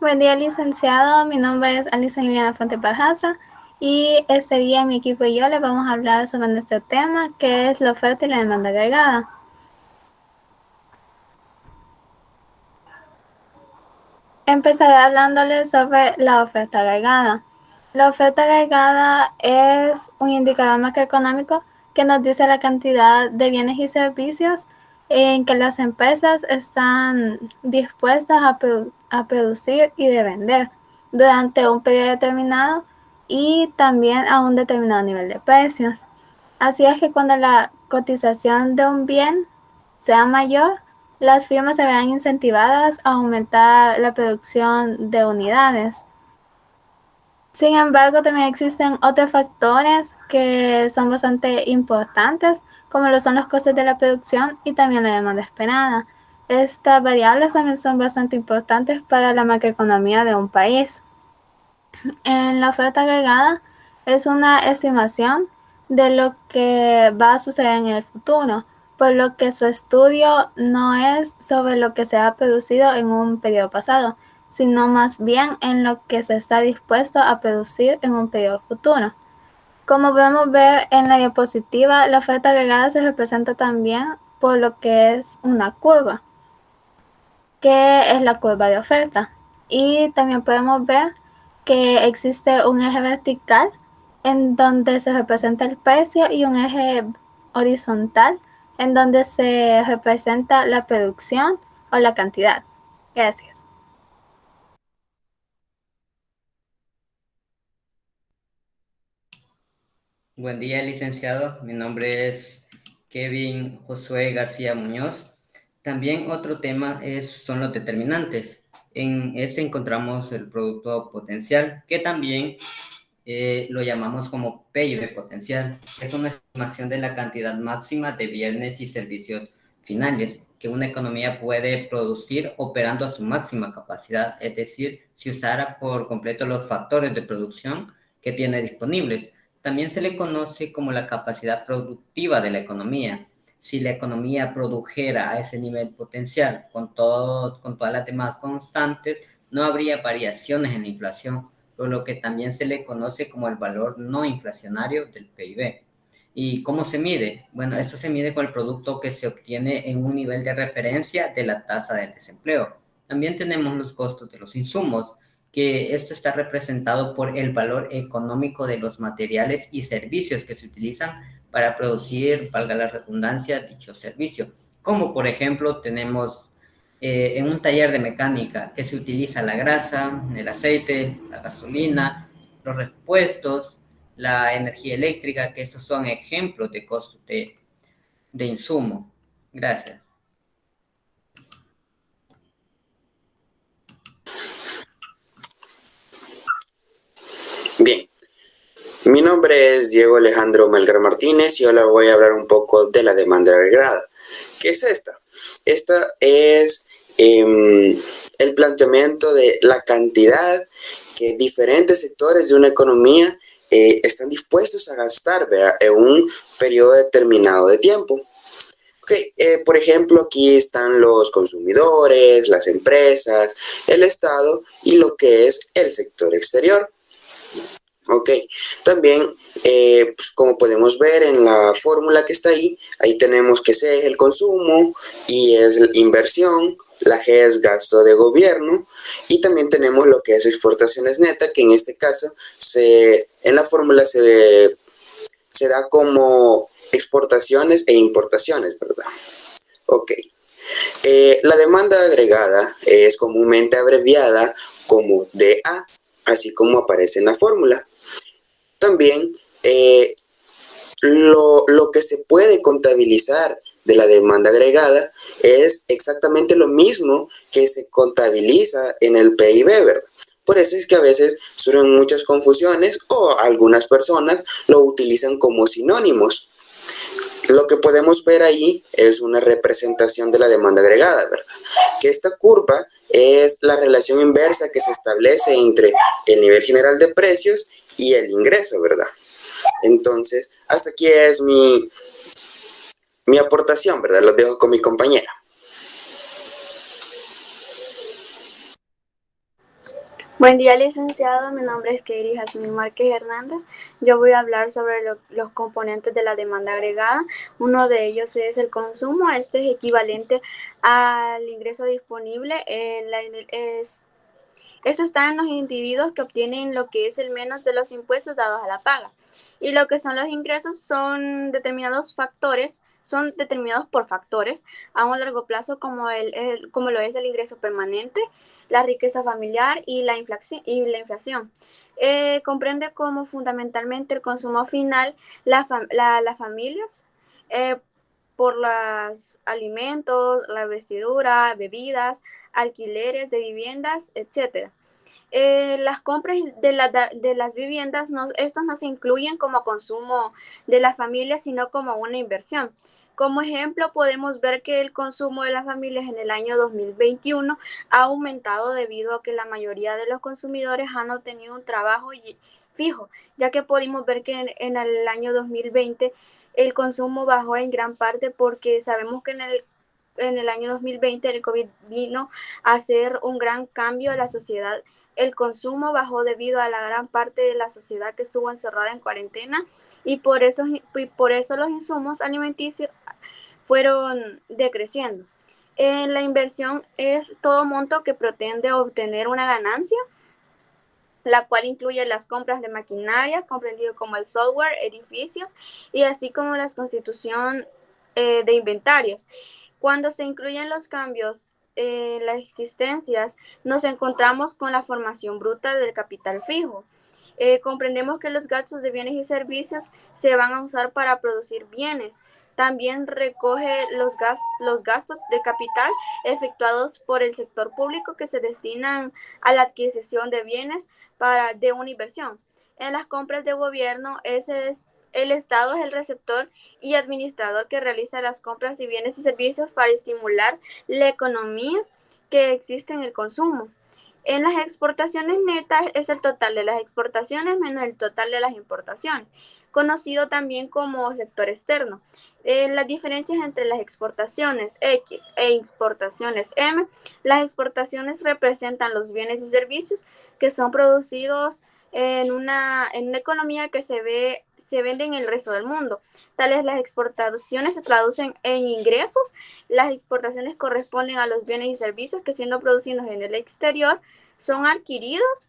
Buen día, licenciado. Mi nombre es Alison Liliana Fuente Pajaza y este día mi equipo y yo les vamos a hablar sobre nuestro tema, que es la oferta y la demanda agregada. Empezaré hablándoles sobre la oferta agregada. La oferta agregada es un indicador macroeconómico que nos dice la cantidad de bienes y servicios en que las empresas están dispuestas a producir y de vender durante un periodo determinado y también a un determinado nivel de precios. Así es que cuando la cotización de un bien sea mayor, las firmas se verán incentivadas a aumentar la producción de unidades. Sin embargo, también existen otros factores que son bastante importantes, como lo son los costes de la producción y también la demanda esperada. Estas variables también son bastante importantes para la macroeconomía de un país. En la oferta agregada es una estimación de lo que va a suceder en el futuro, por lo que su estudio no es sobre lo que se ha producido en un periodo pasado, sino más bien en lo que se está dispuesto a producir en un periodo futuro. Como podemos ver en la diapositiva, la oferta agregada se representa también por lo que es una curva, que es la curva de oferta. Y también podemos ver que existe un eje vertical en donde se representa el precio y un eje horizontal en donde se representa la producción o la cantidad. Gracias. Buen día, licenciado. Mi nombre es Kevin Josué García Muñoz. También otro tema son los determinantes. En este encontramos el producto potencial, que también lo llamamos como PIB potencial. Es una estimación de la cantidad máxima de bienes y servicios finales que una economía puede producir operando a su máxima capacidad, es decir, si usara por completo los factores de producción que tiene disponibles. También se le conoce como la capacidad productiva de la economía. Si la economía produjera a ese nivel potencial con todas las demás constantes, no habría variaciones en la inflación, por lo que también se le conoce como el valor no inflacionario del PIB. ¿Y cómo se mide? Bueno, esto se mide con el producto que se obtiene en un nivel de referencia de la tasa del desempleo. También tenemos los costos de los insumos, que esto está representado por el valor económico de los materiales y servicios que se utilizan para producir, valga la redundancia, dicho servicio. Como por ejemplo tenemos en un taller de mecánica que se utiliza la grasa, el aceite, la gasolina, los repuestos, la energía eléctrica, que estos son ejemplos de costos de insumo. Gracias. Bien, mi nombre es Diego Alejandro Melgar Martínez y ahora voy a hablar un poco de la demanda agregada. ¿Qué es esta? Esta es el planteamiento de la cantidad que diferentes sectores de una economía están dispuestos a gastar, ¿verdad?, en un periodo determinado de tiempo. Okay, por ejemplo, aquí están los consumidores, las empresas, el Estado y lo que es el sector exterior. Ok, también pues como podemos ver en la fórmula que está ahí, ahí tenemos que C es el consumo, I es inversión, la G es gasto de gobierno y también tenemos lo que es exportaciones netas, que en este caso en la fórmula se da como exportaciones e importaciones, ¿verdad? Ok, la demanda agregada es comúnmente abreviada como DA, así como aparece en la fórmula. También lo que se puede contabilizar de la demanda agregada es exactamente lo mismo que se contabiliza en el PIB, ¿verdad? Por eso es que a veces surgen muchas confusiones o algunas personas lo utilizan como sinónimos. Lo que podemos ver ahí es una representación de la demanda agregada, ¿verdad? Que esta curva es la relación inversa que se establece entre el nivel general de precios y el ingreso, ¿verdad? Entonces, hasta aquí es mi aportación, ¿verdad? Los dejo con mi compañera. Buen día, licenciado. Mi nombre es Keiri Jasmine Márquez Hernández. Yo voy a hablar sobre los componentes de la demanda agregada. Uno de ellos es el consumo. Este es equivalente al ingreso disponible. Esto está en los individuos que obtienen lo que es el menos de los impuestos dados a la paga. Y lo que son los ingresos son determinados por factores a un largo plazo como lo es el ingreso permanente, la riqueza familiar y la inflación. Comprende como fundamentalmente el consumo final las familias eh, por los alimentos, la vestidura, bebidas, alquileres de viviendas, etcétera. Las compras de las viviendas, estos no se incluyen como consumo de la familia, sino como una inversión. Como ejemplo, podemos ver que el consumo de las familias en el año 2021 ha aumentado debido a que la mayoría de los consumidores han obtenido un trabajo fijo, ya que pudimos ver que en el año 2020 el consumo bajó en gran parte porque sabemos que en el año 2020 el COVID vino a hacer un gran cambio en la sociedad. El consumo bajó debido a la gran parte de la sociedad que estuvo encerrada en cuarentena y por eso los insumos alimenticios fueron decreciendo. La inversión es todo monto que pretende obtener una ganancia, la cual incluye las compras de maquinaria, comprendido como el software, edificios y así como la constitución de inventarios. Cuando se incluyen los cambios en las existencias, nos encontramos con la formación bruta del capital fijo. Comprendemos que los gastos de bienes y servicios se van a usar para producir bienes. También recoge los gastos de capital efectuados por el sector público que se destinan a la adquisición de bienes de una inversión. En las compras de gobierno, el Estado es el receptor y administrador que realiza las compras de bienes y servicios para estimular la economía que existe en el consumo. En las exportaciones netas es el total de las exportaciones menos el total de las importaciones, conocido también como sector externo. Las diferencias entre las exportaciones X e importaciones M. Las exportaciones representan los bienes y servicios que son producidos en una economía que se vende en el resto del mundo. Tales las exportaciones se traducen en ingresos. Las exportaciones corresponden a los bienes y servicios que siendo producidos en el exterior son adquiridos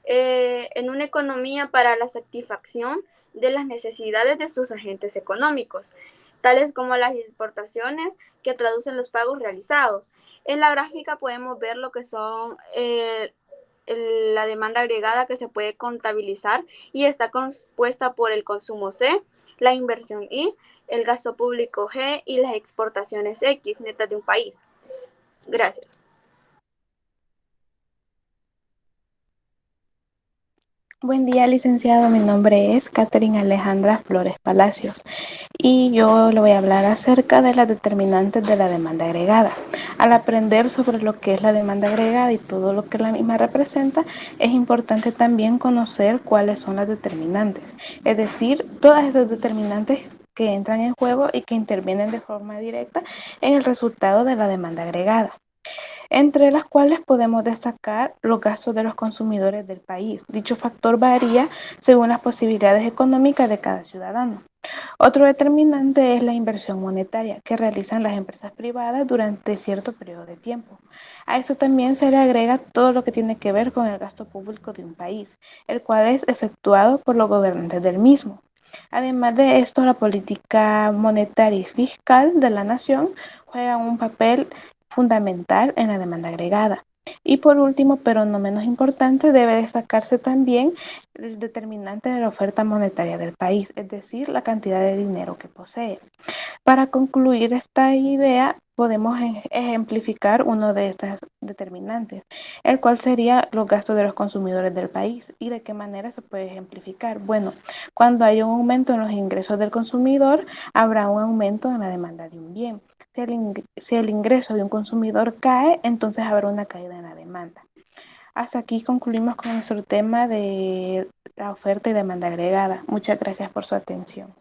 en una economía para la satisfacción de las necesidades de sus agentes económicos, tales como las exportaciones que traducen los pagos realizados. En la gráfica podemos ver lo que son la demanda agregada que se puede contabilizar y está compuesta por el consumo C, la inversión I, el gasto público G y las exportaciones X netas de un país. Gracias. Buen día, licenciado. Mi nombre es Catherine Alejandra Flores Palacios y yo le voy a hablar acerca de las determinantes de la demanda agregada. Al aprender sobre lo que es la demanda agregada y todo lo que la misma representa, es importante también conocer cuáles son las determinantes, es decir, todas esas determinantes que entran en juego y que intervienen de forma directa en el resultado de la demanda agregada, entre las cuales podemos destacar los gastos de los consumidores del país. Dicho factor varía según las posibilidades económicas de cada ciudadano. Otro determinante es la inversión monetaria que realizan las empresas privadas durante cierto periodo de tiempo. A eso también se le agrega todo lo que tiene que ver con el gasto público de un país, el cual es efectuado por los gobernantes del mismo. Además de esto, la política monetaria y fiscal de la nación juega un papel fundamental en la demanda agregada. Y por último, pero no menos importante, debe destacarse también el determinante de la oferta monetaria del país, es decir, la cantidad de dinero que posee. Para concluir esta idea, podemos ejemplificar uno de estas determinantes, el cual sería los gastos de los consumidores del país. ¿Y de qué manera se puede ejemplificar? Bueno, cuando hay un aumento en los ingresos del consumidor, habrá un aumento en la demanda de un bien. Si el ingreso de un consumidor cae, entonces habrá una caída en la demanda. Hasta aquí concluimos con nuestro tema de la oferta y demanda agregada. Muchas gracias por su atención.